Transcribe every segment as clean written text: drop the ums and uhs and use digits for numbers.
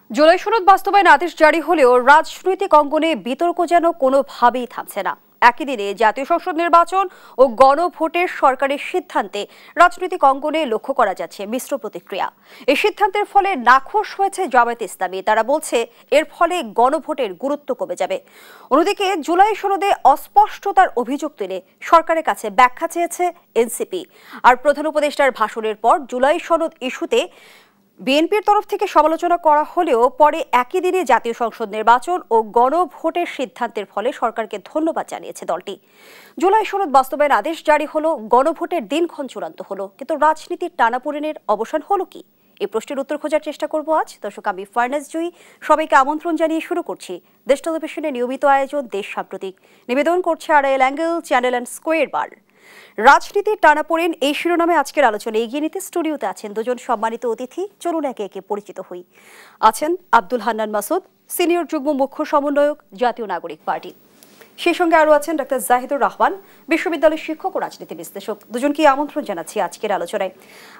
জুলাই সনদ বাস্তবায়ন আদেশ জারি হলেও রাজনৈতিক অঙ্গনে বিতর্ক যেন কোনোভাবেই থামছে না। একই দিনে জাতীয় সংসদ নির্বাচন ও গণভোটের সরকারের সিদ্ধান্তে রাজনৈতিক অঙ্গনে লক্ষ্য করা যাচ্ছে মিশ্র প্রতিক্রিয়া। এই সিদ্ধান্তের ফলে নাখোশ হয়েছে জামায়াতে ইসলামী। তারা বলছে এর ফলে গণভোটের গুরুত্ব কমে যাবে। অন্যদিকে জুলাই সনদে অস্পষ্টতার অভিযোগ তুলে সরকারের কাছে ব্যাখ্যা চেয়েছে এনসিপি। আর প্রধান উপদেষ্টার ভাষণের পর জুলাই সনদ ইস্যুতে বিএনপির তরফ থেকে সমালোচনা করা হলেও পরে একই দিনে জাতীয় সংসদ নির্বাচন ও গণভোটের সিদ্ধান্তের ফলে সরকারকে ধন্যবাদ জানিয়েছে দলটি। জুলাই সনদ বাস্তবায়ন আদেশ জারি হলো, গণভোটের দিনক্ষণ চূড়ান্ত হলো, কিন্তু রাজনীতির টানাপোড়েনের অবসান হলো কি? এই প্রশ্নের উত্তর খোঁজার চেষ্টা করব আজ। দর্শক, আমি ফারনাজ জুই সবাইকে আমন্ত্রণ জানিয়ে শুরু করছি দেশ টেলিভিশনের নিয়মিত আয়োজন দেশ সাম্প্রতিক। নিবেদন করছে Arail angle channel and square বার। রাজনীতির টানাপোড়েন এই শিরোনামে আজকের আলোচনা এগিয়ে নিতে স্টুডিওতে আছেন দুজন সম্মানিত অতিথি। চলুন একে একে পরিচিত হই। আছেন আব্দুল হান্নান মাসুদ, সিনিয়র যুগ্ম মুখ্য সমন্বয়ক, জাতীয় নাগরিক পার্টি। সেই সঙ্গে আরও আছেন ডক্টর জাহিদুর রহমান, বিশ্ববিদ্যালয়ের শিক্ষক ও রাজনীতি বিশ্লেষক। দুজনকে আমন্ত্রণ জানাচ্ছি আজকের আলোচনায়।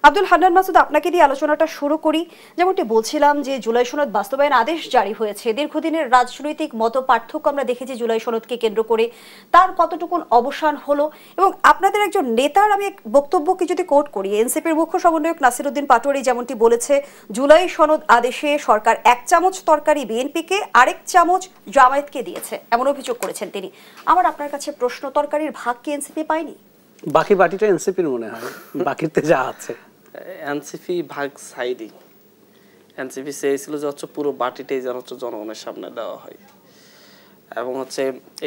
আব্দুল হান্নান মাসুদ, আপনাকে দিয়ে আলোচনাটা শুরু করি। যেমনটি বলছিলাম যে জুলাই সনদ বাস্তবায়ন আদেশ জারি হয়েছে, দীর্ঘদিনের রাজনৈতিক মত পার্থক্য আমরা দেখেছি জুলাই সনদকে কেন্দ্র করে, তার কতটুকু অবসান হলো এবং আপনাদের একজন নেতার আমি বক্তব্যকে যদি কোট করি, এনসিপির মুখ্য সমন্বয়ক নাসিরউদ্দিন পাটোয়ারি যেমনটি বলেছে, জুলাই সনদ আদেশে সরকার 1 চামচ তরকারি বিএনপিকে, আরেক চামচ জামায়াতকে দিয়েছে, এমন অভিযোগ করেছেন তিনি। আমার আপনার কাছে প্রশ্ন, তরকারির ভাগ কি এনসিপি পায়নি? বাকি বাটিটা এনসিপির মনে হয়, বাকিতে যা আছে এনসিপি ভাগ সাইডই। এনসিপি চেয়েছিল যে পুরো বাটিটাই যেন জনগণের সামনে দেওয়া হয় এবং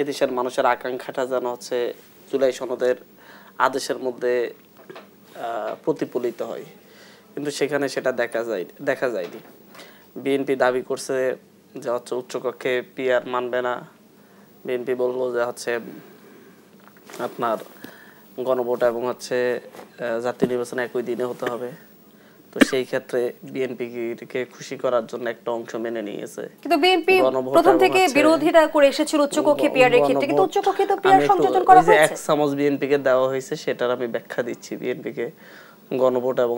এদেশের মানুষের আকাঙ্ক্ষাটা যেন জুলাই সনদের আদেশের মধ্যে প্রতিফলিত হয়, কিন্তু সেখানে সেটা দেখা যায়নি। বিএনপি দাবি করছে যে উচ্চকক্ষে পিআর মানবে না। বিএনপি বললো যে আপনার গণভোট এবং জাতীয় নির্বাচন একই দিনে হতে হবে। তো সেই ক্ষেত্রে বিএনপিকে খুশি করার জন্য একটা অংশ মেনে নিয়েছে, কিন্তু বিএনপি প্রথম থেকে বিরোধিতা করে এসেছিল উচ্চকক্ষে পিআর এর ক্ষেত্রে, কিন্তু উচ্চকক্ষে তো পিআর সংযোজন করা হয়েছে। এক চামচ বিএনপিকে দেওয়া হয়েছে, সেটার আমি ব্যাখ্যা দিচ্ছি। বিএনপিকে গণভোট এবং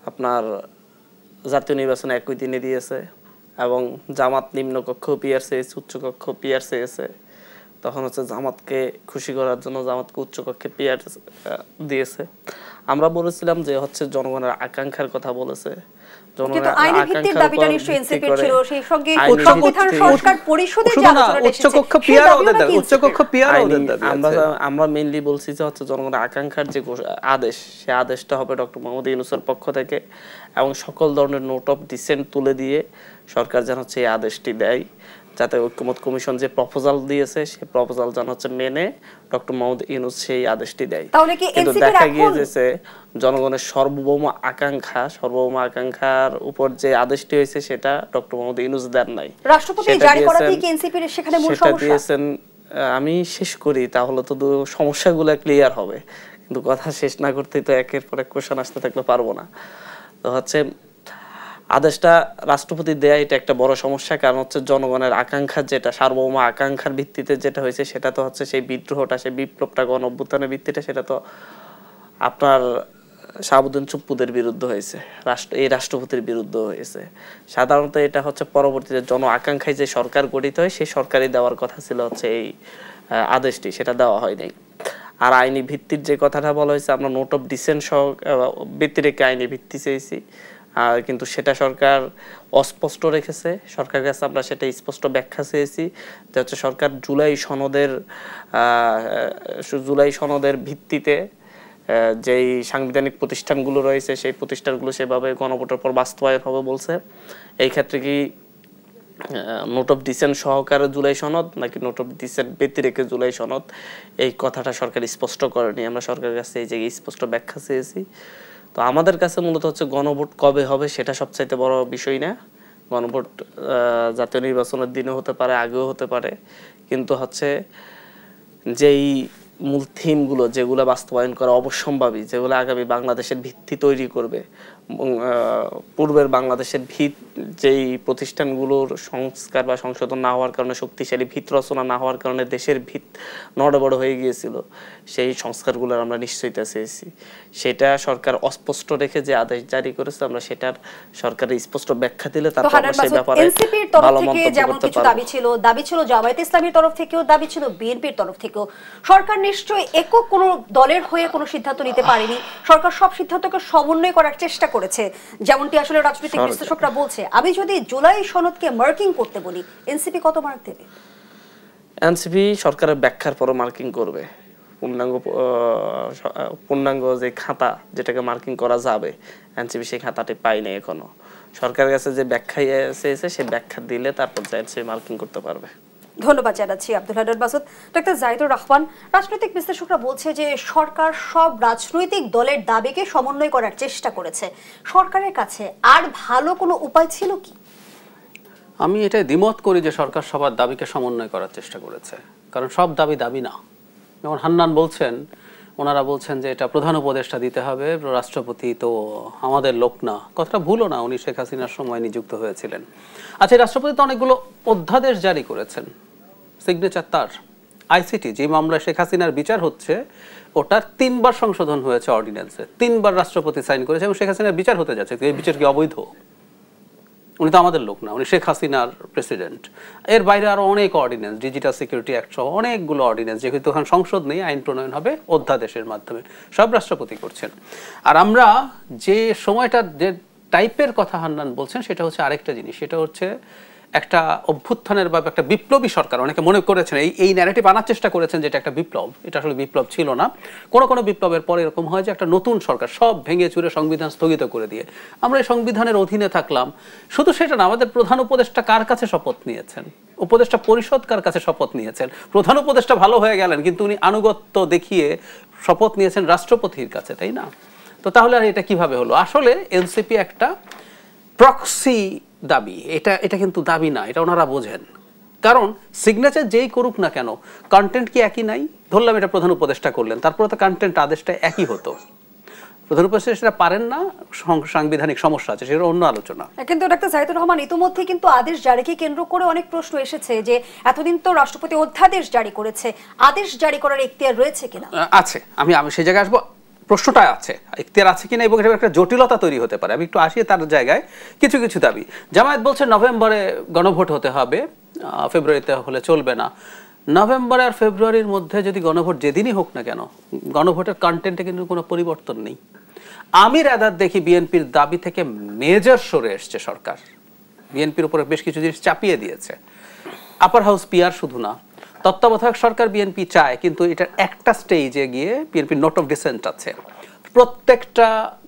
আপনার জাতীয় নির্বাচন একই দিনে দিয়েছে এবং জামাত নিম্নকক্ষ পিআর চেয়েছে, উচ্চকক্ষ পিআর চেয়েছে। তখন জামাতকে খুশি করার জন্য জামাতকে উচ্চকক্ষে পিআর দিয়েছে। আমরা বলেছিলাম যে জনগণের আকাঙ্ক্ষার কথা বলেছে, আমরা মেইনলি বলছি যে জনগণের আকাঙ্ক্ষার যে আদেশ, সে আদেশটা হবে ডক্টর মোহাম্মদ ইউনূসের পক্ষ থেকে এবং সকল ধরনের নোট অফ ডিসেন্ট তুলে দিয়ে সরকার যেন এই আদেশটি দেয়, যাতে ঐক্যমত কমিশন যে প্রপোজাল দিয়েছে সেই প্রপোজাল যেন মেনে ডক্টর মোহাম্মদ ইউনূস সেই আদেশটি দেয়। কিন্তু দেখা গিয়েছে জনগণের সার্বভৌম আকাঙ্ক্ষার উপর যে আদেশটি হয়েছে সেটা ডক্টর মোহাম্মদ ইউনূস দেন নাই। রাষ্ট্রপতি জারি করাতেই কি এনসিপির সেখানে মূল সমস্যা? দিয়েছেন, আমি শেষ করি তাহলে তো সমস্যাগুলো ক্লিয়ার হবে, কিন্তু কথা শেষ না করতেই তো একের পর এক কোশ্চেন আসতে থাকলে পারবো না। তো আদেশটা রাষ্ট্রপতি দেয়া এটা একটা বড় সমস্যা, কারণ জনগণের আকাঙ্ক্ষা, যেটা সার্বভৌম আকাঙ্ক্ষার ভিত্তিতে যেটা হয়েছে, সেটা তো সেই বিদ্রোহটা, সেই বিপ্লবটা, গণ অভ্যুত্থানের ভিত্তিটা, সেটা তো আপনার শাহাবুদ্দিন চুপ্পুদের বিরুদ্ধে হয়েছে, এই রাষ্ট্রপতির বিরুদ্ধে হয়েছে। সাধারণত এটা পরবর্তীতে জন আকাঙ্ক্ষায় যে সরকার গঠিত হয়, সেই সরকারই দেওয়ার কথা ছিল এই আদেশটি, সেটা দেওয়া হয়নি। আর আইনি ভিত্তির যে কথাটা বলা হয়েছে, আমরা নোট অফ ডিসেন্ট সহ ভিত্তি রেখে আইনি ভিত্তি চেয়েছি, কিন্তু সেটা সরকার অস্পষ্ট রেখেছে। সরকারের কাছে আমরা সেটা স্পষ্ট ব্যাখ্যা চেয়েছি যে সরকার জুলাই সনদের ভিত্তিতে যেই সাংবিধানিক প্রতিষ্ঠানগুলো রয়েছে, সেই প্রতিষ্ঠানগুলো সেভাবে গণভোটের পর বাস্তবায়ন হবে বলছে। এই ক্ষেত্রে কি নোট অফ ডিসেন্ট সহকারে জুলাই সনদ, নাকি নোট অফ ডিসেন্ট ব্যতি রেখে জুলাই সনদ, এই কথাটা সরকার স্পষ্ট করেনি। আমরা সরকারের কাছে এই জায়গায় স্পষ্ট ব্যাখ্যা চেয়েছি। তো আমাদের কাছে মূলত গণভোট কবে হবে সেটা সবচাইতে বড় বিষয় না। গণভোট জাতীয় নির্বাচনের দিনে হতে পারে, আগেও হতে পারে, কিন্তু যেই মূল থিমগুলো যেগুলো বাস্তবায়ন করা অবশ্যম্ভাবী, যেগুলো আগামী বাংলাদেশের ভিত্তি তৈরি করবে, পূর্বের বাংলাদেশের যেই প্রতিষ্ঠানগুলোর সংস্কার বা সংশোধন না হওয়ার কারণে, শক্তিশালী ভিত রচনা না হওয়ার কারণে দেশের ভিত নড়বড় হয়ে গিয়েছিল, সেই সংস্কারগুলোর আমরা নিশ্চয়তা চেয়েছি। সেটা সরকার অস্পষ্ট রেখে যে আদেশ জারি করেছে, আমরা সেটার সরকারের স্পষ্ট ব্যাখ্যা দিলে তারপর আমরা সেই ব্যাপারে এনসিপির তরফ ভালো থেকে মন্তব্য যেমন করতে কিছু পারবো। দাবি ছিল জামায়াতে ইসলামীর তরফ থেকেও দাবি ছিল, বিএনপির তরফ থেকেও। সরকার নিশ্চয়ই একক কোনো দলের হয়ে কোনো সিদ্ধান্ত নিতে পারেনি, সরকার সব সিদ্ধান্তকে সমন্বয় করার চেষ্টা করেছে, যেমনটি আসলে রাজনৈতিক বিশ্লেষকরা বলছে। আমি যদি জুলাই সনদকে মার্কিং করতে বলি, এনসিপি কত মার্ক দেবে? এনসিপি সরকারের ব্যাখ্যার পর মার্কিং করবে। পূর্ণাঙ্গ যে খাতা যেটাকে মার্কিং করা যাবে, এনসিপি সেই খাতাটি পাইনি এখনো। সরকারের কাছে যে ব্যাখ্যা এসেছে সেই ব্যাখ্যা দিলে তারপর এনসিপি মার্কিং করতে পারবে। ধন্যবাদ জানাচ্ছি আব্দুল হান্নান মাসুদ। ডক্টর জাহিদুর রহমান, রাজনৈতিক বিশ্লেষকরা বলছে যে সরকার সব রাজনৈতিক দলের দাবিকে সমন্বয় করার চেষ্টা করেছে, সরকারের কাছে আর ভালো কোনো উপায় ছিল কি? আমি এটাই দ্বিমত করি যে সরকার সবার দাবিকে সমন্বয় করার চেষ্টা করেছে, কারণ সব দাবি দাবি না। যেমন হান্নান বলছেন, ওনারা বলছেন যে এটা প্রধান উপদেষ্টা দিতে হবে, রাষ্ট্রপতি তো আমাদের লোক না। কথাটা ভুলও না, উনি শেখ হাসিনার সময় নিযুক্ত হয়েছিলেন। আচ্ছা, রাষ্ট্রপতি তো অনেকগুলো অধ্যাদেশ জারি করেছেন, সিগনেচার তার। আইসিটি যে মামলায় শেখ হাসিনার বিচার হচ্ছে, ওটার 3বার সংশোধন হয়েছে অর্ডিন্যান্সে, 3বার রাষ্ট্রপতি সাইন করেছে এবং শেখ হাসিনার বিচার হতে যাচ্ছে। এই বিচার কি অবৈধ? উনি তো আমাদের লোক না, উনি শেখ হাসিনার প্রেসিডেন্ট। এর বাইরে আরো অনেক অর্ডিন্যান্স, ডিজিটাল সিকিউরিটি অ্যাক্ট সহ অনেকগুলো অর্ডিন্যান্স, যেহেতু এখন সংসদ নেই, আইন প্রণয়ন হবে অধ্যাদেশের মাধ্যমে, সব রাষ্ট্রপতি করছেন। আর আমরা যে সময়টা যে টাইপের কথা হান্নান বলছেন, সেটা হচ্ছে আরেকটা জিনিস, সেটা হচ্ছে একটা অভ্যুত্থানের বা একটা বিপ্লবী সরকার। অনেকে মনে করেছেন, এই ন্যারেটিভ আনার চেষ্টা করেছেন যে এটা একটা বিপ্লব। এটা আসলে বিপ্লব ছিল না। কোনো বিপ্লবের পরে এরকম হয় যে একটা নতুন সরকার সব ভেঙে চুরে সংবিধান স্থগিত করে দিয়ে আমরা এই সংবিধানের অধীনে থাকলাম। শুধু সেটা না, আমাদের প্রধান উপদেষ্টা কার কাছে শপথ নিয়েছেন, উপদেষ্টা পরিষদ কার কাছে শপথ নিয়েছেন। প্রধান উপদেষ্টা ভালো হয়ে গেলেন, কিন্তু উনি আনুগত্য দেখিয়ে শপথ নিয়েছেন রাষ্ট্রপতির কাছে, তাই না? তো তাহলে আর এটা কিভাবে হলো? আসলে এনসিপি একটা প্রক্সি দাবি, এটা কিন্তু দাবি না, এটা ওনারা বোঝেন। কারণ সিগনেচার যেই করুক না কেন, কন্টেন্ট কি একই নাই? ধরলাম এটা প্রধান উপদেষ্টা করলেন, তারপরে তো কন্টেন্ট আদেশটা একই হতো। প্রধান উপদেষ্টা সেটা পারেন না, সাংবিধানিক সমস্যা আছে, সেটা অন্য আলোচনা। কিন্তু ডক্টর জাহিদুর রহমান, ইতিমধ্যে কিন্তু আদেশ জারিকে কেন্দ্র করে অনেক প্রশ্ন এসেছে যে এতদিন তো রাষ্ট্রপতি অধ্যাদেশ জারি করেছে, আদেশ জারি করার এখতিয়ার রয়েছে কিনা? আছে, আমি সেই জায়গায় আসবো। প্রশ্নটা আছে, এখতিয়ার আছে কিনা, এবং এটা একটা জটিলতা তৈরি হতে পারে। আমি একটু আসি তার জায়গায়। কিছু দাবি, জামায়াত বলছে নভেম্বরে গণভোট হতে হবে, ফেব্রুয়ারিতে হলে চলবে না। নভেম্বর আর ফেব্রুয়ারির মধ্যে যদি গণভোট যেদিনই হোক না কেন, গণভোটের কন্টেন্টে কিন্তু কোনো পরিবর্তন নেই। আমি রাদার দেখি বিএনপির দাবি থেকে মেজর সরে এসছে সরকার, বিএনপির উপরে বেশ কিছু জিনিস চাপিয়ে দিয়েছে। আপার হাউস পিআর শুধু না, তত্ত্বাবধায়ক সরকার বিএনপি চায়, কিন্তু এটার একটা স্টেজে গিয়ে বিএনপির নোট অফ ডিসেন্ট আছে। প্রত্যেকটা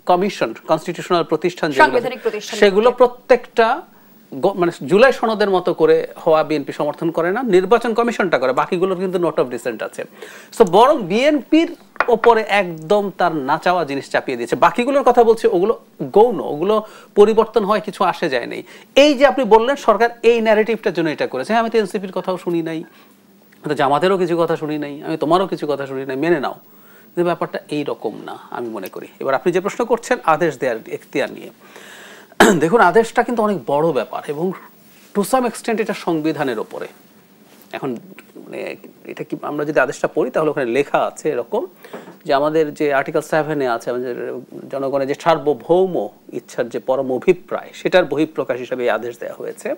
কমিশন, কনস্টিটিউশনাল প্রতিষ্ঠান সেগুলো প্রত্যেকটা মানে জুলাই সনদের মতো করে হওয়া বিএনপি সমর্থন করে না, নির্বাচন কমিশনটা করে, বাকিগুলোর কিন্তু নোট অফ ডিসেন্ট আছে। সো বরং বিএনপির ওপরে একদম তার না চাওয়া জিনিস চাপিয়ে দিয়েছে। বাকিগুলোর কথা বলছে, ওগুলো গৌণ, ওগুলো পরিবর্তন হয়, কিছু আসে যায় নেই। এই যে আপনি বললেন সরকার এই ন্যারেটিভটার জন্য এটা করেছে, আমি তো এনসিপির কথাও শুনি নাই, জামাতেরও কিছু কথা শুনি নাই, আমি তোমারও কিছু কথা শুনি নাই, মেনে নাও। কিন্তু ব্যাপারটা এইরকম না আমি মনে করি। এবার আপনি যে প্রশ্ন করছেন আদেশ দেওয়ার এখতিয়ার নিয়ে, দেখুন আদেশটা কিন্তু অনেক বড় ব্যাপার এবং টু সাম এক্সটেন্ট এটা সংবিধানের ওপরে। এখন মানে এটা কি, আমরা যদি আদেশটা পড়ি তাহলে ওখানে লেখা আছে এরকম যে আমাদের যে আর্টিকেল 7-এ আছে, আমাদের জনগণের যে সার্বভৌম ইচ্ছার যে পরম অভিপ্রায়, সেটার বহিঃপ্রকাশ হিসাবে এই আদেশ দেওয়া হয়েছে।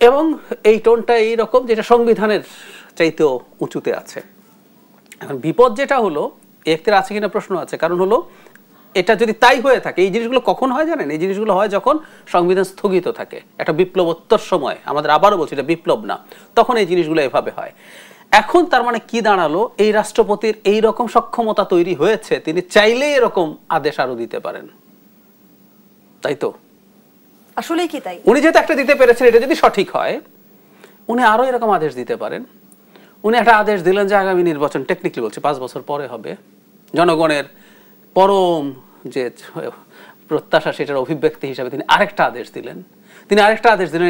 এবং এই টোনটা এইরকম যেটা সংবিধানের চাইতেও উঁচুতে আছে। এখন বিপদ যেটা হলো, এখতিয়ার আছে কিনা প্রশ্ন আছে। কারণ হলো এটা যদি তাই হয়ে থাকে, এই জিনিসগুলো কখন হয় জানেন? এই জিনিসগুলো হয় যখন সংবিধান স্থগিত থাকে, একটা বিপ্লবোত্তর সময়। আমাদের আবারও বলছি এটা বিপ্লব না, তখন এই জিনিসগুলো এভাবে হয়। এখন তার মানে কি দাঁড়ালো, এই রাষ্ট্রপতির এই রকম সক্ষমতা তৈরি হয়েছে, তিনি চাইলেই এরকম আদেশ আরো দিতে পারেন, তাই তো? আসলেই কি তাই? উনি যেহেতু একটা দিতে পেরেছেন, এটা যদি সঠিক হয়, উনি আরো এরকম আদেশ দিতে পারেন। উনি একটা আদেশ দিলেন যে আগামী নির্বাচন, টেকনিক্যালি বলছে 5 বছর পরে হবে, জনগণের পরম যে প্রত্যাশা সেটার অভিব্যক্তি হিসাবে তিনি আরেকটা আদেশ দিলেন।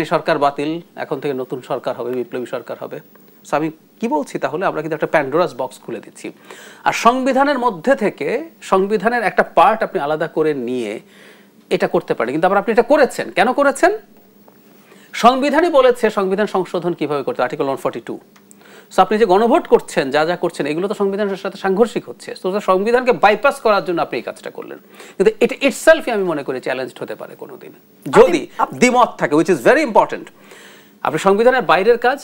এই সরকার বাতিল, এখন থেকে নতুন সরকার হবে, বিপ্লবী সরকার হবে। সো আমি কি বলছি তাহলে, আমরা কিন্তু একটা প্যান্ডোরাস বক্স খুলে দিচ্ছি। আর সংবিধানের মধ্যে থেকে সংবিধানের একটা পার্ট আপনি আলাদা করে নিয়ে এটা করতে পারেন, কিন্তু আবার আপনি এটা করেছেন। কেন করেছেন? সংবিধানই বলেছে সংবিধান সংশোধন কিভাবে করতে, আর্টিকেল 142। সো আপনি যে গণভোট করছেন, যা যা করছেন, এগুলো তো সংবিধানের সাথে সাংঘর্ষিক হচ্ছে। তো সংবিধানকে বাইপাস করার জন্য আপনি এই কাজটা করলেন, কিন্তু এটা ইটসেলফই আমি মনে করি চ্যালেঞ্জড হতে পারে কোনোদিন, যদি দ্বিমত থাকে, উইচ ইজ ভেরি ইম্পর্টেন্ট। আপনি সংবিধানের বাইরের কাজ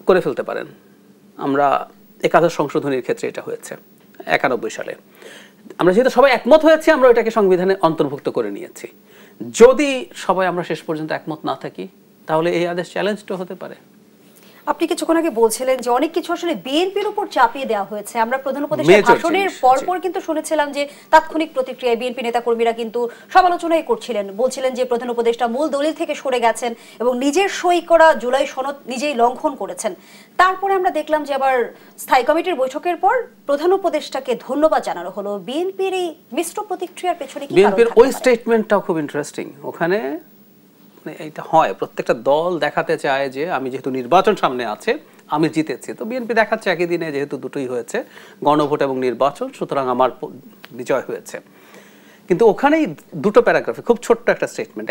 করে ফেলতে পারেন। আমরা একাদশ সংশোধনীর ক্ষেত্রে এটা হয়েছে 91 সালে। আমরা যেহেতু সবাই একমত হয়েছি, আমরা এটাকে সংবিধানে অন্তর্ভুক্ত করে নিয়েছি। যদি সবাই আমরা শেষ পর্যন্ত একমত না থাকি, তাহলে এই আদেশ চ্যালেঞ্জড হতে পারে। আপনি কিছুক্ষণ আগে বলছিলেন যে অনেক কিছু আসলে বিএনপির উপর চাপিয়ে দেওয়া হয়েছে। আমরা প্রধান উপদেষ্টার ভাষণের পরপর কিন্তু শুনেছিলাম যে তাৎক্ষণিক প্রতিক্রিয়ায় বিএনপি নেতাকর্মীরা কিন্তু সমালোচনাই করছিলেন, বলছিলেন যে প্রধান উপদেষ্টা মূল দলিল থেকে সরে গেছেন এবং নিজের সই করা জুলাই সনদ নিজেই লঙ্ঘন করেছেন। তারপরে আমরা দেখলাম যে আবার স্থায়ী কমিটির বৈঠকের পর প্রধান উপদেষ্টাকে ধন্যবাদ জানানো হলো। বিএনপির এই মিশ্র প্রতিক্রিয়ার পেছনে কি কারণ? বিএনপির ওই স্টেটমেন্টটাও খুব ইন্টারেস্টিং। ওখানে এইটা হয়, প্রত্যেকটা দল দেখাতে চায় যে আমি যেহেতু নির্বাচন সামনে আছে, আমি জিতেছি। তো বিএনপি দেখাচ্ছে একই দিনে যেহেতু দুটোই হয়েছে, গণভোট এবং নির্বাচন, সুতরাং আমার বিজয় হয়েছে। কিন্তু ওখানেই দুটো প্যারাগ্রাফে খুব ছোট্ট একটা স্টেটমেন্ট,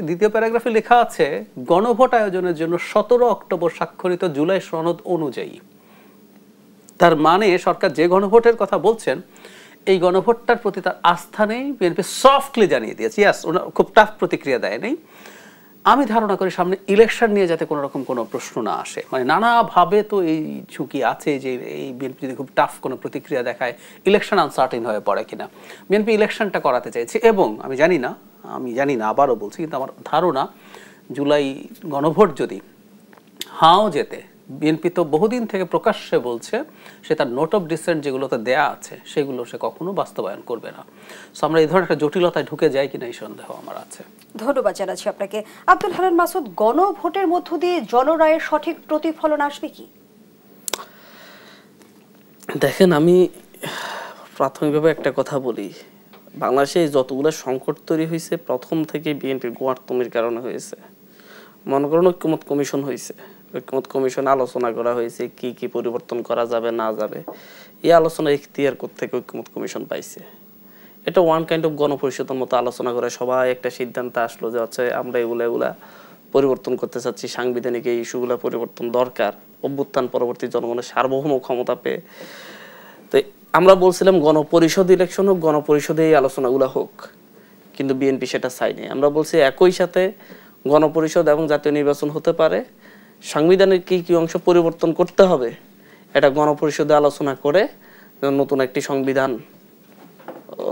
দ্বিতীয় প্যারাগ্রাফে লেখা আছে গণভোট আয়োজনের জন্য 17 অক্টোবর স্বাক্ষরিত জুলাই সনদ অনুযায়ী। তার মানে সরকার যে গণভোটের কথা বলছেন, এই গণভোটটার প্রতি তার আস্থা নেই। বিএনপি সফটলি জানিয়ে দিয়েছে, ইয়াস, ওনার খুব টাফ প্রতিক্রিয়া দেয়নি। আমি ধারণা করি সামনে ইলেকশন নিয়ে যাতে কোনো রকম কোনো প্রশ্ন না আসে, মানে নানাভাবে তো এই ঝুঁকি আছে যে এই বিএনপি যদি খুব টাফ কোনো প্রতিক্রিয়া দেখায়, ইলেকশন আনসার্টেন হয়ে পড়ে কিনা। বিএনপি ইলেকশনটা করাতে চাইছে, এবং আমি জানি না আবারও বলছি, কিন্তু আমার ধারণা জুলাই গণভোট যদি হাও যেতে, বিএনপি তো বহুদিন থেকে প্রকাশ্যে বলছে সে তার নোট অফ ডিসেন্ট যেগুলোতে দেয়া আছে সেগুলো সে কখনো বাস্তবায়ন করবে না। সো আমরা এই ধরনের একটা জটিলতায় ঢুকে যাই কিনা এই সন্দেহ আমার আছে। ধন্যবাদ জানাচ্ছি আপনাকে। আব্দুল হান্নান মাসুদ, গণভোটের মধ্য দিয়ে জনরায়ের সঠিক প্রতিফলন আসবে কি? দেখেন, আমি প্রাথমিকভাবে একটা কথা বলি, বাংলাদেশে যতগুলো সংকট তৈরি হয়েছে প্রথম থেকে বিএনপির গোয়ার্তমির কারণে হয়েছে। মনে করুন ঐক্যমত কমিশন হয়েছে, ঐক্যমত কমিশনে আলোচনা করা হয়েছে কি কি পরিবর্তন করা যাবে না যাবে। এই আলোচনা এখতিয়ার থেকে ঐক্যমত কমিশন পাইছে। এটা ওয়ান কাইন্ড অফ গণপরিষদের মতো আলোচনা করে সবাই একটা সিদ্ধান্ত আসলো যে হচ্ছে আমরা এগুলা পরিবর্তন করতে চাচ্ছি, সাংবিধানিক এই ইস্যুগুলো পরিবর্তন দরকার, অভ্যুত্থান পরবর্তী জনগণের সার্বভৌম ক্ষমতা পেয়ে। তো আমরা বলছিলাম গণপরিষদ ইলেকশন হোক, গণপরিষদে এই আলোচনাগুলো হোক, কিন্তু বিএনপি সেটা চায়নি। আমরা বলছি একই সাথে গণপরিষদ এবং জাতীয় নির্বাচন হতে পারে, সাংবিধানিক কি কি অংশ পরিবর্তন করতে হবে এটা গণপরিষদে আলোচনা করে নতুন একটি সংবিধান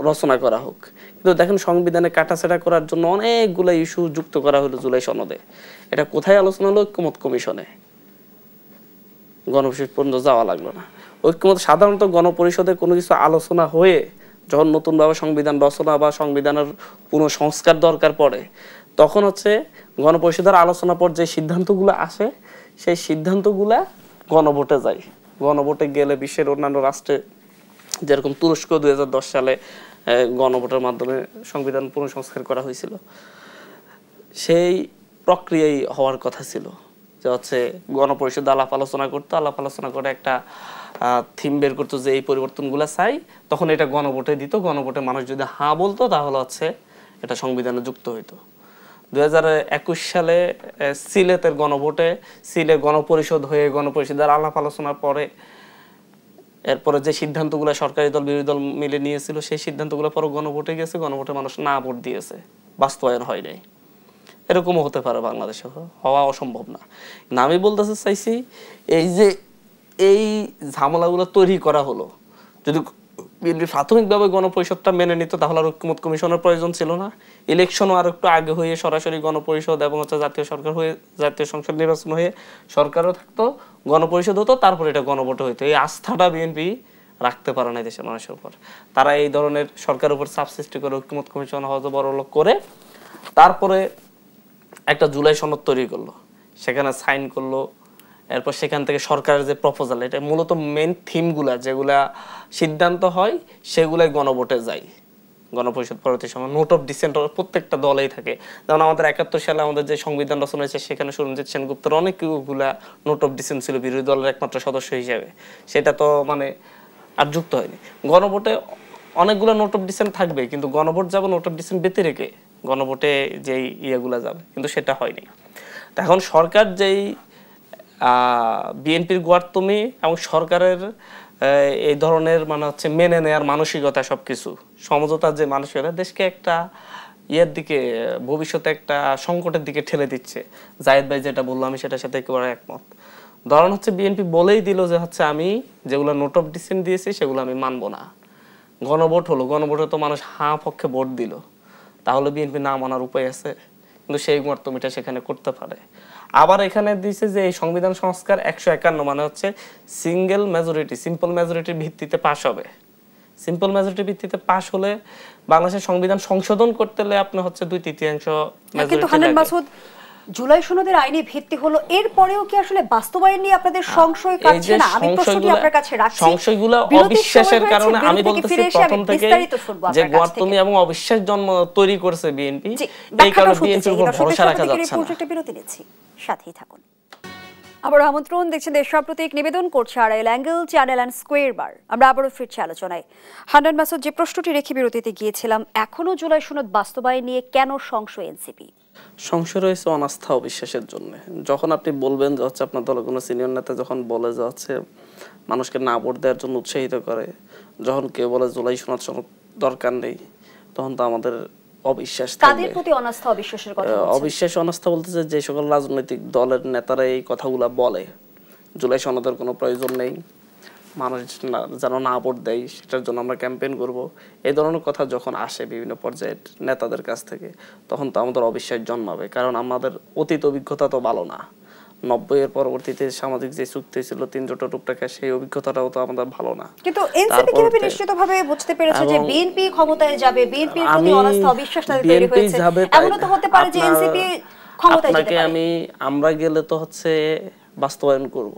রচনা করা হোক। কিন্তু দেখেন, সংবিধানে কাটাছেড়া করার জন্য অনেকগুলো ইস্যু যুক্ত করা হলো জুলাই সনদে। এটা কোথায় আলোচনা হলো? ঐক্যমত কমিশনে। গণপরিষদ পর্যন্ত যাওয়া লাগলো না। ঐক্যমত সাধারণত গণপরিষদে কোনো কিছু আলোচনা হয়ে যখন নতুনভাবে সংবিধান রচনা বা সংবিধানের পুনঃসংস্কার দরকার পড়ে, তখন হচ্ছে গণপরিষদের আলোচনা পর যে সিদ্ধান্তগুলো আসে সেই সিদ্ধান্তগুলা গণভোটে যায়। গণভোটে গেলে বিশ্বের অন্যান্য রাষ্ট্রে যেরকম তুরস্ক 2010 সালে গণভোটের মাধ্যমে সংবিধান পুনঃসংস্কার করা হয়েছিল, সেই প্রক্রিয়াই হওয়ার কথা ছিল যে হচ্ছে গণপরিষদ আলাপ আলোচনা করতো, আলাপ আলোচনা করে একটা থিম বের করতো যে এই পরিবর্তনগুলো চাই, তখন এটা গণভোটে দিত। গণভোটে মানুষ যদি হ্যাঁ বলতো তাহলে হচ্ছে এটা সংবিধানে যুক্ত হইতো। 2021 সালে সিলেটের গণভোটে সিলেট গণপরিষদ হয়ে গণপরিষদের আলাপ আলোচনার পরে এরপরে যে সিদ্ধান্তগুলো সরকারি দল বিরোধী দল মিলে নিয়েছিল সেই সিদ্ধান্তগুলো পরে গণভোটে গেছে, গণভোটে মানুষ না ভোট দিয়েছে, বাস্তবায়ন হয় নাই। এরকমও হতে পারে, বাংলাদেশে হওয়া অসম্ভব না। আমি বলতে চাইছি এই যে এই ঝামেলাগুলো তৈরি করা হলো, যদি বিএনপি প্রাথমিকভাবে গণপরিষদটা মেনে নিত তাহলে আর ঐক্যমত কমিশনের প্রয়োজন ছিল না। ইলেকশনও আর একটু আগে হয়ে সরাসরি গণপরিষদ এবং হচ্ছে জাতীয় সরকার হয়ে জাতীয় সংসদ নির্বাচন হয়ে সরকারও থাকতো, গণপরিষদ হতো, তারপর এটা গণভোটে হইতো। এই আস্থাটা বিএনপি রাখতে পারে না দেশের মানুষের উপর। তারা এই ধরনের সরকারের উপর চাপ সৃষ্টি করে ঐক্যমত কমিশন হয়তো বড় লোক করে তারপরে একটা জুলাই সনদ তৈরি করলো, সেখানে সাইন করলো। এরপর সেখান থেকে সরকারের যে প্রপোজাল, এটা মূলত মেইন থিমগুলা যেগুলা সিদ্ধান্ত হয় সেগুলাই গণভোটে যায়। গণপরিষদ পরবর্তী সময় নোট অফ ডিসেন্ট প্রত্যেকটা দলেই থাকে। যেমন আমাদের 71 সালে আমাদের যে সংবিধান রচনা হয়েছে সেখানে সুরঞ্জিত সেনগুপ্তের অনেকগুলা নোট অফ ডিসেন্ট ছিল বিরোধী দলের একমাত্র সদস্য হিসেবে, সেটা তো মানে আর যুক্ত হয়নি। গণভোটে অনেকগুলো নোট অফ ডিসেন্ট থাকবে, কিন্তু গণভোট যাবে নোট অফ ডিসেন্ট বেঁধে রেখে গণভোটে যেই ইয়েগুলা যাবে, কিন্তু সেটা হয়নি। এখন সরকার যেই বিএনপির গোয়ার্তমি এবং সরকারের এই ধরনের মানে হচ্ছে মেনে নেয়ার মানসিকতা, সবকিছু সমঝোতার যে মানসিকতা দেশকে একটা ইয়ের দিকে, ভবিষ্যতে একটা সংকটের দিকে ঠেলে দিচ্ছে। জায়েদ ভাই যেটা বললো আমি সেটার সাথে একেবারে একমত। ধরেন হচ্ছে বিএনপি বলেই দিল যে হচ্ছে আমি যেগুলো নোট অফ ডিসেন্ট দিয়েছি সেগুলো আমি মানবো না। গণভোট হলো, গণভোটে তো মানুষ হাঁ পক্ষে ভোট দিল, তাহলে বিএনপি না মানার উপায় আছে? কিন্তু সেই গোয়ার্তমিটা সেখানে করতে পারে। আবার এখানে দিয়েছে যে এই সংবিধান সংস্কার 151 মানে হচ্ছে সিঙ্গেল মেজরিটি, সিম্পল মেজরিটির ভিত্তিতে পাশ হবে। সিম্পল মেজরিটির ভিত্তিতে পাশ হলে বাংলাদেশের সংবিধান সংশোধন করতে হলে আপনি হচ্ছে 2/3 কিন্তু হান্নান মাসুদ, জুলাই সনদের আইনি ভিত্তি হলো, এরপরেও কি আসলে বাস্তবায়ন নিয়ে আপনাদের সংশয় কাটছে না? আমি প্রশ্নটি আপনার কাছে রাখছি। সংশয়গুলো অবিশ্বাসের কারণে আমি বলতেছি প্রথম থেকে যে গোয়ার্তমি এবং অবিশ্বাস জন্ম তৈরি করেছে বিএনপি, এই কারণে বিএনপির উপর ভরসা রাখা যাচ্ছে না। একটা বিরতি নিচ্ছি, সাথেই থাকুন। আবার আমন্ত্রণ, দেখছেন দেশ সাম্প্রতিক, নিবেদন করছে Arail angle channel and square বার। আমরা আবারও ফিরছি আলোচনায়। হান্নান মাসুদ, যে প্রশ্নটি রেখে বিরতিতে গিয়েছিলাম, এখনো জুলাই সনদ বাস্তবায়ন নিয়ে কেন সংশয় এনসিপি? সংশয় রয়েছে অনাস্থা অবিশ্বাসের জন্য। যখন আপনি বলবেন যে হচ্ছে আপনার দলের কোনো সিনিয়র নেতা যখন বলে যে হচ্ছে মানুষকে না ভোট দেওয়ার জন্য উৎসাহিত করে, যখন কেউ বলে জুলাই সনদ দরকার নেই, তখন তো আমাদের অবিশ্বাস থাকবে। কাদের প্রতি অনাস্থা অবিশ্বাসের কথা বলছেন? অবিশ্বাস অনাস্থা বলতেছে যে সকল রাজনৈতিক দলের নেতারা এই কথাগুলো বলে, জুলাই সনদের কোনো প্রয়োজন নেই, মানুষ যেন না ভোট দেয় সেটার জন্য আমরা ক্যাম্পেইন করব, এই ধরনের কথা যখন আসে বিভিন্ন পর্যায়ের নেতাদের কাছ থেকে, তখন তো আমাদের অবিশ্বাস জন্মাবে। কারণ আমাদের অতীত অভিজ্ঞতা তো ভালো না। 90-এর পরবর্তীতে সামাজিক যে চুক্তি ছিল 3 জোটের রূপরেখা, সেই অভিজ্ঞতাটাও তো আমাদের ভালো না। কিন্তু এনসিপি কিভাবে নিশ্চিতভাবে বুঝতে পেরেছে যে বিএনপি ক্ষমতায় যাবে? বিএনপির প্রতি অনাস্থা অবিশ্বাস তৈরি হয়েছে, এমনও তো হতে পারে যে এনসিপি ক্ষমতায় যেতে পারে। আমরা গেলে তো হচ্ছে বাস্তবায়ন করব।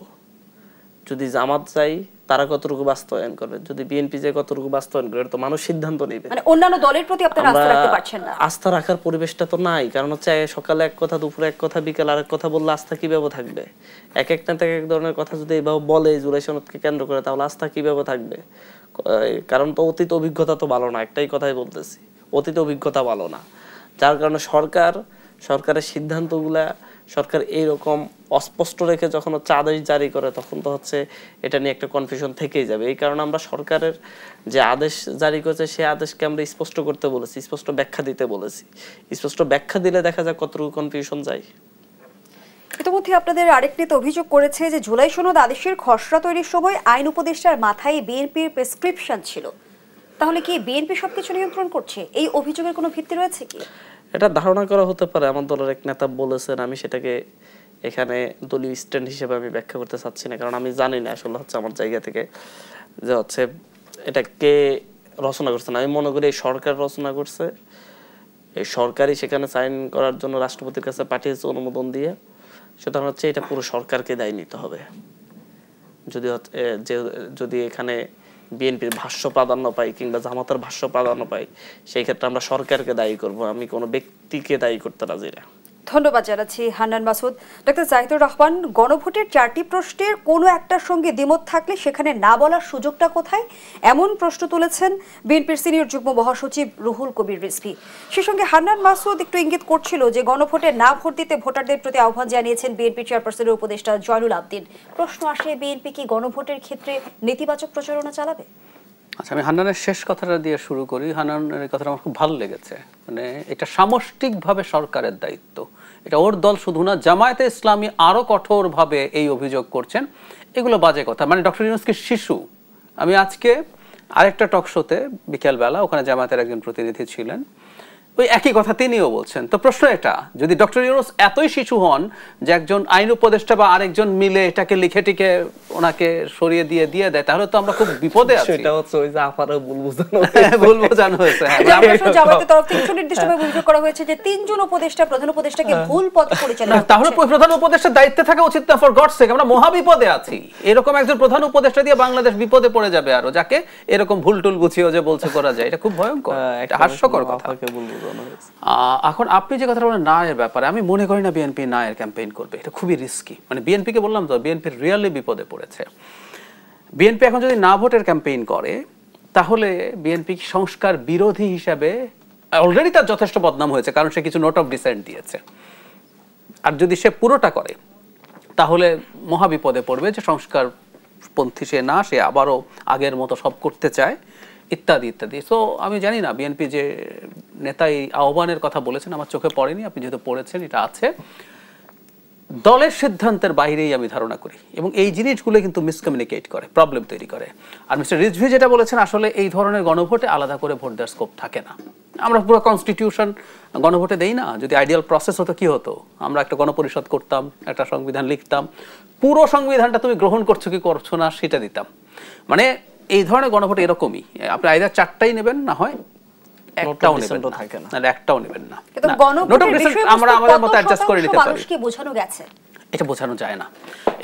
যদি জামাত চাই তারা কতটুকু বাস্তবায়ন করবে, যদি বিএনপি চাই কতটুকু বাস্তবায়ন করবে, তো মানুষ সিদ্ধান্ত নেবে। মানে অন্যান্য দলের প্রতি আপনারা আস্থা রাখতে পারছেন না? আস্থা রাখার পরিবেশটা তো নাই। কারণ হচ্ছে সকালে এক কথা, দুপুরে এক কথা, বিকেল আরেক কথা বললে আস্থা কিভাবে থাকবে? এক এক নেতা এক ধরনের কথা যদি এইভাবে বলে জুলাই সনদকে কেন্দ্র করে, তাহলে আস্থা কিভাবে থাকবে? কারণ তো অতীত অভিজ্ঞতা তো ভালো না, একটাই কথাই বলতেছি, অতীত অভিজ্ঞতা ভালো না। যার কারণে সরকারের সিদ্ধান্তগুলা সরকার এইরকম অস্পষ্ট রেখে যখন হচ্ছে আদেশ জারি করে, তখন তো হচ্ছে এটা নিয়ে একটা কনফিউশন থেকেই যাবে। এই কারণে আমরা সরকারের যে আদেশ জারি করেছে সেই আদেশকে আমরা স্পষ্ট করতে বলেছি, স্পষ্ট ব্যাখ্যা দিতে বলেছি। স্পষ্ট ব্যাখ্যা দিলে দেখা যায় কতটুকু কনফিউশন যায়। ইতিমধ্যে আপনাদের আরেক নেতা অভিযোগ করেছে যে জুলাই সনদ আদেশের খসড়া তৈরির সময় আইন উপদেষ্টার মাথায় বিএনপির প্রেসক্রিপশন ছিল। তাহলে কি বিএনপি সবকিছু নিয়ন্ত্রণ করছে? এই অভিযোগের কোনো ভিত্তি রয়েছে কি? এটা ধারণা করা হতে পারে, আমার দলের এক নেতা বলেছেন। আমি সেটাকে এখানে দলীয় স্ট্যান্ড হিসেবে আমি ব্যাখ্যা করতে চাচ্ছি না, কারণ আমি জানি না আসলে হচ্ছে আমার জায়গা থেকে যে হচ্ছে এটা কে রচনা করছে না। আমি মনে করি এই সরকার রচনা করছে, এই সরকারই সেখানে সাইন করার জন্য রাষ্ট্রপতির কাছে পাঠিয়েছে অনুমোদন দিয়ে। সুতরাং হচ্ছে এটা পুরো সরকারকে দায় নিতে হবে। যদি এখানে বিএনপির ভাষ্য প্রাধান্য পাই কিংবা জামাতের ভাষ্য প্রাধান্য পাই, সেই ক্ষেত্রে আমরা সরকারকে দায়ী করব, আমি কোনো ব্যক্তিকে দায়ী করতে রাজি না। ধন্যবাদ জানাচ্ছি হান্নান মাসুদ। ডক্টর জাহিদুর রহমান, গণভোটের 4টি প্রশ্নের কোনো একটার সঙ্গে দ্বিমত থাকলে সেখানে না বলার সুযোগটা কোথায়, এমন প্রশ্ন তুলেছেন বিএনপির সিনিয়র যুগ্ম মহাসচিব রুহুল কবির রিজভী। সে সঙ্গে হান্নান মাসুদ একটু ইঙ্গিত করছিল যে গণভোটে না ভোট দিতে ভোটারদের প্রতি আহ্বান জানিয়েছেন বিএনপি চেয়ারপারসনের উপদেষ্টা জয়নুল আবদিন। প্রশ্ন আসে, বিএনপি কি গণভোটের ক্ষেত্রে নেতিবাচক প্রচারণা চালাবে? আচ্ছা, আমি হান্নানের শেষ কথাটা দিয়ে শুরু করি। হান্নানের কথাটা আমার খুব ভালো লেগেছে। মানে এটা সামষ্টিকভাবে সরকারের দায়িত্ব, এটা ওর দল শুধু না, জামায়াতে ইসলামী আরো কঠোরভাবে এই অভিযোগ করছেন। এগুলো বাজে কথা। মানে ডক্টর ইউনূস কি শিশু? আমি আজকে আরেকটা টক শোতে বিকেলবেলা, ওখানে জামায়াতের একজন প্রতিনিধি ছিলেন, ওই একই কথা তিনিও বলছেন। তো প্রশ্ন এটা, যদি ডক্টর ইউনূস এতই শিশু হন যে একজন আইন উপদেষ্টা বা আরেকজন মিলে এটাকে লিখে টিকে ওনাকে সরিয়ে দিয়ে দেয়, তাহলে তো আমরা খুব বিপদে আছি। সেটা হচ্ছে ওই যে আপারও ভুল বোঝানো হয়েছে। জামায়াতের তরফ থেকে সুনির্দিষ্টভাবে অভিযোগ করা হয়েছে যে 3 জন উপদেষ্টা প্রধান উপদেষ্টাকে ভুল পথ পরিচালনা করছে। তাহলে প্রধান উপদেষ্টার দায়িত্বে থাকা উচিত না, ফর গডস সেক। আমরা মহা বিপদে আছি। এরকম একজন প্রধান উপদেষ্টা দিয়ে বাংলাদেশ বিপদে পড়ে যাবে আরো, যাকে এরকম ভুল টুল গুছিয়ে যে বলছে করা যায়, এটা খুব ভয়ঙ্কর, এটা হাস্যকর কথা। এখন আপনি যে কথা বলেন না এর ব্যাপারে, আমি মনে করি না বিএনপি না এর ক্যাম্পেইন করবে। এটা খুবই রিস্কি। মানে বিএনপিকে বললাম তো, বিএনপি রিয়েলি বিপদে পড়েছে। বিএনপি এখন যদি না ভোটের ক্যাম্পেইন করে, তাহলে বিএনপি সংস্কার বিরোধী হিসাবে অলরেডি তার যথেষ্ট বদনাম হয়েছে, কারণ সে কিছু নোট অফ ডিসেন্ট দিয়েছে। আর যদি সে পুরোটা করে, তাহলে মহা বিপদে পড়বে যে সংস্কার পন্থী সে না, সে আবারও আগের মতো সব করতে চায়, ইত্যাদি ইত্যাদি। সো আমি জানি না বিএনপি যে নেতা এই আহ্বানের কথা বলেছেন, আমার চোখে পড়েনি, আপনি যেহেতু পড়েছেন, এটা আছে দলের সিদ্ধান্তের বাইরেই আমি ধারণা করি, এবং এই জিনিসগুলো কিন্তু মিসকমিউনিকেট করে, প্রবলেম তৈরি করে। আর মিস্টার রিজভি যেটা বলেছেন, আসলে এই ধরনের গণভোটে আলাদা করে ভোট দেওয়ার স্কোপ থাকে না। আমরা পুরো কনস্টিটিউশন গণভোটে দেই না। যদি আইডিয়াল প্রসেস হতো, কি হতো, আমরা একটা গণপরিষদ করতাম, একটা সংবিধান লিখতাম, পুরো সংবিধানটা তুমি গ্রহণ করছো কি করছো না সেটা দিতাম। মানে এই ধরনের গণভোট এরকমই, আপনি আইদার 4টাই নেবেন, না হয় একটাও নেবেন না, নাহলে একটাও নেবেন না। আমরা আমাদের মতো অ্যাডজাস্ট করে নিতে পারি। মানুষকে বোঝানো গেছে, এটা বোঝানো যায় না,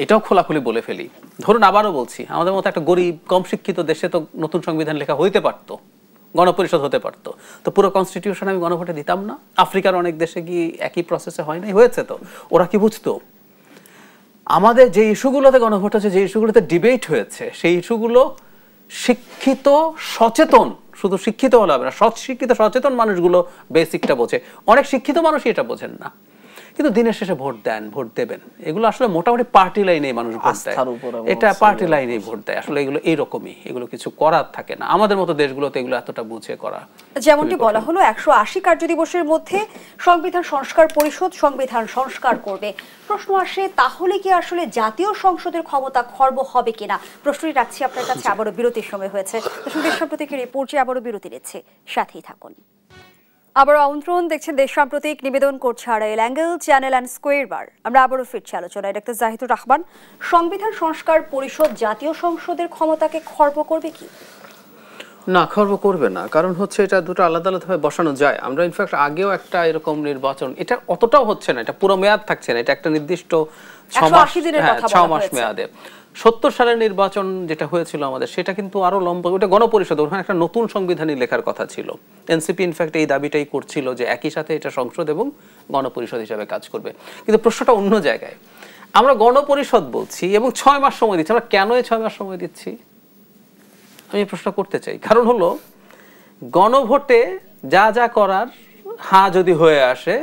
এটাও খোলাখুলি বলে ফেলি। ধরুন আবারও বলছি, আমাদের মতো একটা গরিব কম শিক্ষিত দেশে তো নতুন সংবিধান লেখা হইতে পারতো, গণপরিষদ হতে পারতো, তো পুরো কনস্টিটিউশন আমি গণভোটে দিতাম না। আফ্রিকার অনেক দেশে কি একই প্রসেসে হয় নাই? হয়েছে। তো ওরা কি বুঝতো? আমাদের যে ইস্যুগুলোতে গণভোট হচ্ছে, যে ইস্যুগুলোতে ডিবেট হয়েছে, সেই ইস্যুগুলো শিক্ষিত সচেতন, শুধু শিক্ষিত হলে হবে না, শিক্ষিত সচেতন মানুষগুলো বেসিকটা বোঝে। অনেক শিক্ষিত মানুষই এটা বোঝেন না, কিন্তু দিনের শেষে ভোট দেন, ভোট দেবেন। এগুলো আসলে মোটামুটি পার্টি লাইনে মানুষ ভোট দেয়, এটা পার্টি লাইনে ভোট দেয়। আসলে এগুলো এইরকমই, এগুলো কিছু করার থাকে না। আমাদের মতো দেশগুলোতে এগুলো এতটা বুঝে করা। যেমনটি বলা হলো 180 কার্যদিবসের মধ্যে সংবিধান সংস্কার পরিষদ সংবিধান সংস্কার করবে। প্রশ্ন আসে, তাহলে কি আসলে জাতীয় সংসদের ক্ষমতা খর্ব হবে কিনা? প্রশ্নটি রাখছি আপনার কাছে। আবারও বিরতির সময় হয়েছে, দেশ সাম্প্রতিকের এই পর্যায়ে আবারও বিরতি নিচ্ছে, সাথেই থাকুন। আবারও আমন্ত্রণ, দেখছেন দেশ সাম্প্রতিক, নিবেদন করছে Arail angle channel and square বার। আমরা আবারও ফিরছি আলোচনায়। ডাক্তার জাহিদুর রহমান, সংবিধান সংস্কার পরিষদ জাতীয় সংসদের ক্ষমতাকে খর্ব করবে কি? না, খর্ব করবে না, কারণ হচ্ছে এটা দুটো আলাদা আলাদাভাবে বসানো যায়। আমরা ইনফ্যাক্ট আগেও একটা এরকম নির্বাচন, এটা অতটাও হচ্ছে না, এটা পুরো মেয়াদ থাকছে না, এটা একটা নির্দিষ্ট 6 মাস মেয়াদে। 70 সালের নির্বাচন যেটা হয়েছিল আমাদের, সেটা কিন্তু আরো লম্বা, ওটা গণপরিষদ, ওখানে একটা নতুন সংবিধানই লেখার কথা ছিল। এনসিপি ইনফ্যাক্ট এই দাবিটাই করছিল যে একই সাথে এটা সংসদ এবং গণপরিষদ হিসাবে কাজ করবে। কিন্তু প্রশ্নটা অন্য জায়গায়। আমরা গণপরিষদ বলছি এবং 6 মাস সময় দিচ্ছি। আমরা কেন এই 6 মাস সময় দিচ্ছি, আমি প্রশ্ন করতে চাই। কারণ হলো, গণভোটে যা যা করার হ্যাঁ যদি হয়ে আসে,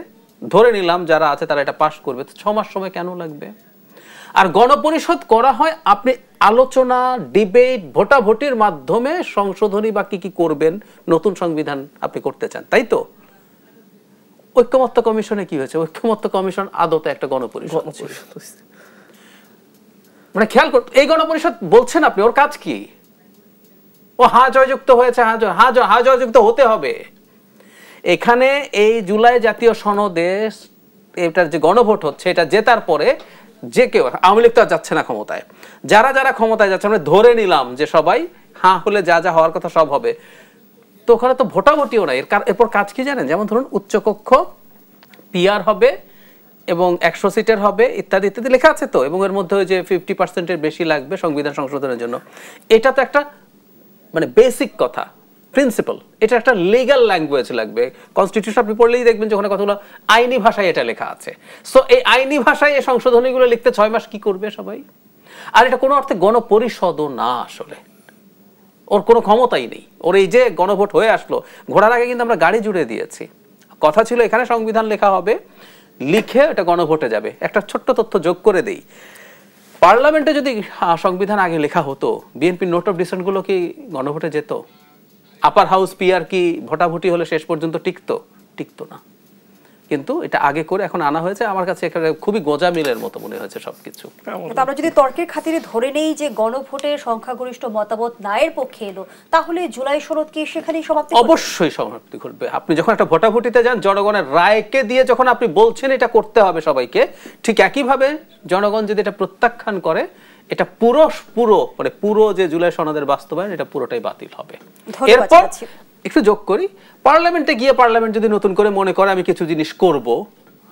ধরে নিলাম যারা আছে তারা এটা পাশ করবে, 6 মাস সময় কেন লাগবে? আর গণপরিষদ করা হয় আপনি আলোচনা, ডিবেট, ভোটাভুটির মাধ্যমে সংশোধনী বা কি কি করবেন, নতুন সংবিধান আপনি করতে চান, তাই তো? ঐক্যমত্য কমিশনে কি হয়েছে? ঐক্যমত্য কমিশন আদতে একটা গণপরিষদ। মানে খেয়াল করতে, এই গণপরিষদ বলছেন আপনি, ওর কাজ কি? ও হ্যাঁ জয়যুক্ত হয়েছে, হ্যাঁ জয়যুক্ত হতে হবে। এখানে এই জুলাই জাতীয় সনদে এটার যে গণভোট হচ্ছে, এটা জেতার পরে যে কেউ, আওয়ামী লীগ তো যাচ্ছে না ক্ষমতায়, যারা যারা ক্ষমতায় যাচ্ছে, আমরা ধরে নিলাম যে সবাই হ্যাঁ হলে যা যা হওয়ার কথা সব হবে, তো ওখানে তো ভোটাভুটিও নাই। এরপর কাজ কি জানেন? যেমন ধরুন উচ্চকক্ষ পিআর হবে এবং 100 সিটের হবে, ইত্যাদি ইত্যাদি লেখা আছে তো, এবং এর মধ্যে ওই যে 50%-এর বেশি লাগবে সংবিধান সংশোধনের জন্য। এটা তো একটা মানে বেসিক কথা, প্রিন্সিপাল। এটা একটা লিগ্যাল ল্যাঙ্গুয়েজ লাগবে। কনস্টিটিউশন আপনি পড়লেই দেখবেন যে ওখানে কতগুলো আইনি ভাষায় এটা লেখা আছে। সো এই আইনি ভাষায় এই সংশোধনীগুলো লিখতে 6 মাস কি করবে সবাই? আর এটা কোনো অর্থে গণপরিষদও না, আসলে ওর কোনো ক্ষমতাই নেই। ওর এই যে গণভোট হয়ে আসলো, ঘোড়ার আগে কিন্তু আমরা গাড়ি জুড়ে দিয়েছি। কথা ছিল এখানে সংবিধান লেখা হবে, লিখে এটা গণভোটে যাবে। একটা ছোট্ট তথ্য যোগ করে দেই, পার্লামেন্টে যদি সংবিধান আগে লেখা হতো, বিএনপির নোট অফ ডিসেন্ট গুলো কি গণভোটে যেত? আপার হাউস পিআর কি ভোটাভুটি হলে শেষ পর্যন্ত টিকতো না। কিন্তু এটা আগে করে এখন আনা হয়েছে, আমার কাছে এখানে খুবই গোজামিলের মতো মনে হয়েছে সবকিছু। কিন্তু আমরা যদি তর্কের খাতিরে ধরে নেই যে গণভোটে সংখ্যাগরিষ্ঠ মতামত নায়ের পক্ষে এলো, তাহলে জুলাই সনদ কি সেখানেই সমাপ্তি ঘটবে? অবশ্যই সমাপ্তি ঘটবে। আপনি যখন একটা ভোটাভুটিতে যান, জনগণের রায়কে দিয়ে যখন আপনি বলছেন এটা করতে হবে সবাইকে, ঠিক একইভাবে জনগণ যদি এটা প্রত্যাখ্যান করে, এটা পুরো যে জুলাই সনদের বাস্তবায়ন, এটা পুরোটাই বাতিল হবে। এরপর একটু যোগ করি, পার্লামেন্টে গিয়ে পার্লামেন্ট যদি নতুন করে মনে করে আমি কিছু জিনিস করব,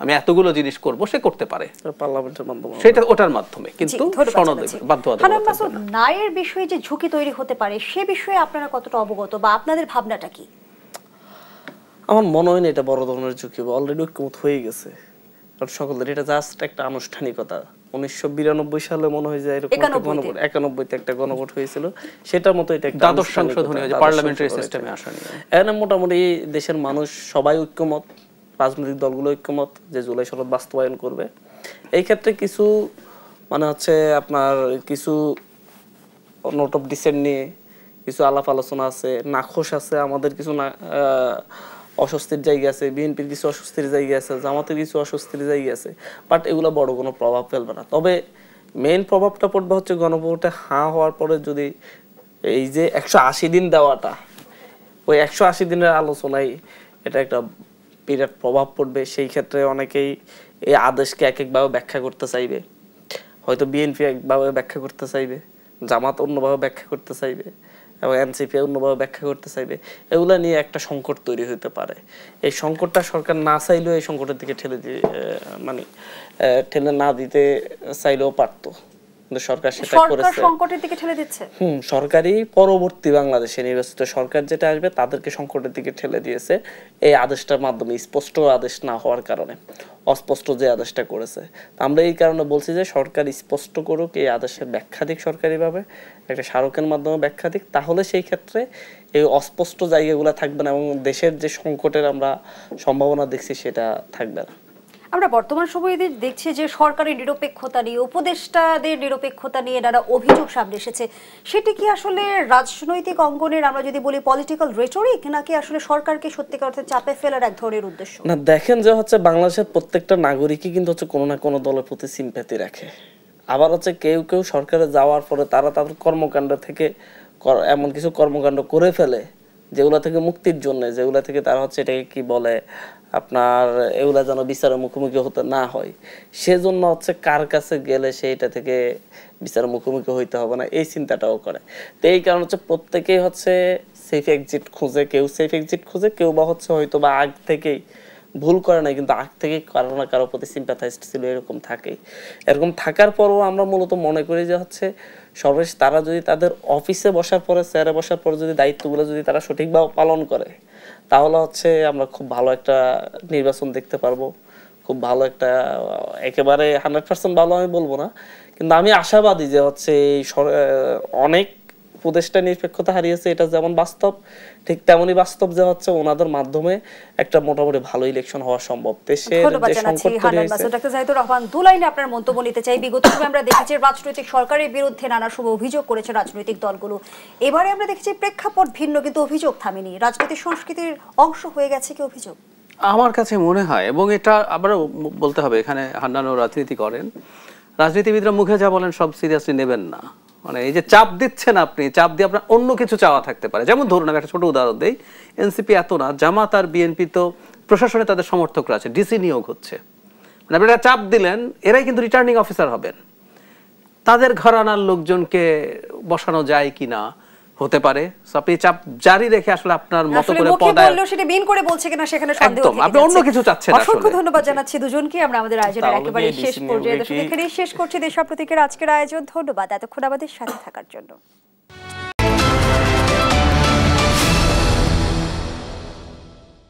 আমি এতগুলো জিনিস করব, সে করতে পারে পার্লামেন্টের মাধ্যমে, সেটা ওটার মাধ্যমে, কিন্তু সনদে বাধ্যবাধকতা থাকবে না। নায়ের বিষয়ে যে ঝুঁকি তৈরি হতে পারে, সে বিষয়ে আপনারা কতটা অবগত বা আপনাদের ভাবনাটা কি? আমার মনে হয় না এটা বড় ধরনের ঝুঁকি, অলরেডি ঐক্যমত হয়ে গেছে সকলের। এটা জাস্ট একটা আনুষ্ঠানিকতা। 1992 সালে মনে হয় যে এরকম 91-তে একটা গণভোট হয়েছিল, সেটার মতো এটা একটা দ্বাদশ সংশোধনী হয়েছে পার্লামেন্টারি সিস্টেমে আসা নিয়ে। এখানে মোটামুটি দেশের মানুষ সবাই ঐক্যমত, রাজনৈতিক দলগুলো ঐক্যমত যে জুলাই সনদ বাস্তবায়ন করবে। এই ক্ষেত্রে কিছু মানে হচ্ছে আপনার কিছু নোট অফ ডিসেন্ট নিয়ে কিছু আলাপ আলোচনা আছে, নাখোশ আছে, আমাদের কিছু অস্বস্তির জায়গা আছে, বিএনপির কিছু অস্বস্তির জায়গা আছে, জামাতের কিছু অস্বস্তির জায়গা আছে, বাট এগুলো বড় কোনো প্রভাব ফেলবে না। তবে মেইন প্রভাবটা পড়বে হচ্ছে গণভোটে হাঁ হওয়ার পরে যদি এই যে 180 দিন দেওয়াটা, ওই 180 দিনের আলোচনায় এটা একটা বিরাট প্রভাব পড়বে। সেই ক্ষেত্রে অনেকেই এই আদেশকে এক একভাবে ব্যাখ্যা করতে চাইবে, হয়তো বিএনপি একভাবে ব্যাখ্যা করতে চাইবে, জামাত অন্যভাবে ব্যাখ্যা করতে চাইবে, এবং এনসিপি অন্যভাবে ব্যাখ্যা করতে চাইবে। এগুলা নিয়ে একটা সংকট তৈরি হতে পারে। এই সংকটটা সরকার না চাইলেও এই সংকটের দিকে ঠেলে না দিতে চাইলেও পারতো, কিন্তু সরকার সেটা করেছে। সংকটের দিকে ঠেলে দিচ্ছে। সরকারি পরবর্তী বাংলাদেশে নির্বাচিত সরকার যেটা আসবে তাদেরকে সংকটের দিকে ঠেলে দিয়েছে এই আদেশটার মাধ্যমে, স্পষ্ট আদেশ না হওয়ার কারণে, অস্পষ্ট যে আদেশটা করেছে। আমরা এই কারণে বলছি যে সরকার স্পষ্ট করুক, এই আদেশের ব্যাখ্যা দিক সরকারিভাবে, একটা স্মারকের মাধ্যমে ব্যাখ্যা দিক, তাহলে সেই ক্ষেত্রে এই অস্পষ্ট জায়গাগুলো থাকবে না এবং দেশের যে সংকটের আমরা সম্ভাবনা দেখছি সেটা থাকবে না। আমরা বর্তমান সময়ে দেখছি যে সরকারের নিরপেক্ষতা নিয়ে, উপদেষ্টাদের নিরপেক্ষতা নিয়ে নানা অভিযোগ সামনে এসেছে। সেটি কি আসলে রাজনৈতিক অঙ্গনের, আমরা যদি বলি পলিটিক্যাল রেটরিক, নাকি আসলে সরকারকে সত্যিকার অর্থে চাপে ফেলার এক ধরনের উদ্দেশ্য? না, দেখেন যে হচ্ছে বাংলাদেশের প্রত্যেকটা নাগরিকই কিন্তু হচ্ছে কোনো না কোনো দলের প্রতি সিম্প্যাথি রাখে। আবার হচ্ছে কেউ কেউ সরকারে যাওয়ার পরে তারা তাদের কর্মকাণ্ড থেকে এমন কিছু কর্মকাণ্ড করে ফেলে যেগুলা থেকে মুক্তির জন্য, যেগুলা থেকে তারা হচ্ছে এটাকে কি বলে আপনার, এগুলা যেন বিচারের মুখোমুখি হতে না হয়, সেজন্য হচ্ছে কার কাছে গেলে সেইটা থেকে বিচারের মুখোমুখি হইতে হবে না, এই চিন্তাটাও করে। তো এই কারণে হচ্ছে প্রত্যেকেই হচ্ছে সেফ এক্সিট খুঁজে, কেউ সেফ এক্সিট খুঁজে, কেউ বা হচ্ছে হয়তো বা আগ থেকেই ভুল করে নাই কিন্তু আগ থেকে কারো না কারো প্রতি সিম্প্যাথাইজড ছিল, এরকম থাকেই। এরকম থাকার পরও আমরা মূলত মনে করি যে হচ্ছে সর্বশেষ তারা যদি তাদের অফিসে বসার পরে, চেয়ারে বসার পরে যদি দায়িত্বগুলো যদি তারা সঠিকভাবে পালন করে, তাহলে হচ্ছে আমরা খুব ভালো একটা নির্বাচন দেখতে পারবো, খুব ভালো একটা, একেবারে 100% ভালো আমি বলবো না, কিন্তু আমি আশাবাদী যে হচ্ছে অনেক উপদেষ্টা নিরপেক্ষতা হারিয়েছে, এটা যেমন বাস্তব, ঠিক তেমনি বাস্তব যে হচ্ছে ওনাদের মাধ্যমে একটা মোটামুটি ভালো ইলেকশন হওয়া সম্ভব। দেশের যে সংকট তৈরি হয়েছে। ডক্টর জাহিদুর রহমান, দুলাইনে আপনার মন্তব্য নিতে চাই। বিগত সময়ে আমরা দেখেছি রাজনৈতিক সরকারের বিরুদ্ধে নানা সময় অভিযোগ করেছে রাজনৈতিক দলগুলো। এবারে আমরা দেখেছি প্রেক্ষাপট ভিন্ন, কিন্তু অভিযোগ থামেনি। রাজনৈতিক সংস্কৃতির অংশ হয়ে গেছে কি অভিযোগ? আমার কাছে মনে হয়, এবং এটা আবারও বলতে হবে, এখানে হান্নানও রাজনীতি করেন, রাজনীতিবিদরা মুখে যা বলেন সব সিরিয়াসলি নেবেন না। মানে এই যে চাপ দিচ্ছেন আপনি, চাপ দিয়ে আপনার অন্য কিছু চাওয়া থাকতে পারে। যেমন ধরুন আমি একটা ছোট উদাহরণ দেই, এনসিপি এত না, জামাত আর বিএনপি তো প্রশাসনে তাদের সমর্থকরা আছে, ডিসি নিয়োগ হচ্ছে, মানে আপনি একটা চাপ দিলেন, এরাই কিন্তু রিটার্নিং অফিসার হবেন, তাদের ঘরানার লোকজনকে বসানো যায় কিনা, হতে পারে। আপনি চাপ জারি রেখে আসলে আপনার মতো করে পদায় সেটা বিন করে বলছে কিনা সেখানে সন্দেহ থেকে আপনি অন্য কিছু চাচ্ছেন। অসংখ্য ধন্যবাদ জানাচ্ছি দুজনকে। আমরা আমাদের আয়োজনের একেবারে শেষ পর্যায়ে এখানেই শেষ করছি দেশপ্রতীকের আজকের আয়োজন। ধন্যবাদ এতক্ষণ আমাদের সাথে থাকার জন্য।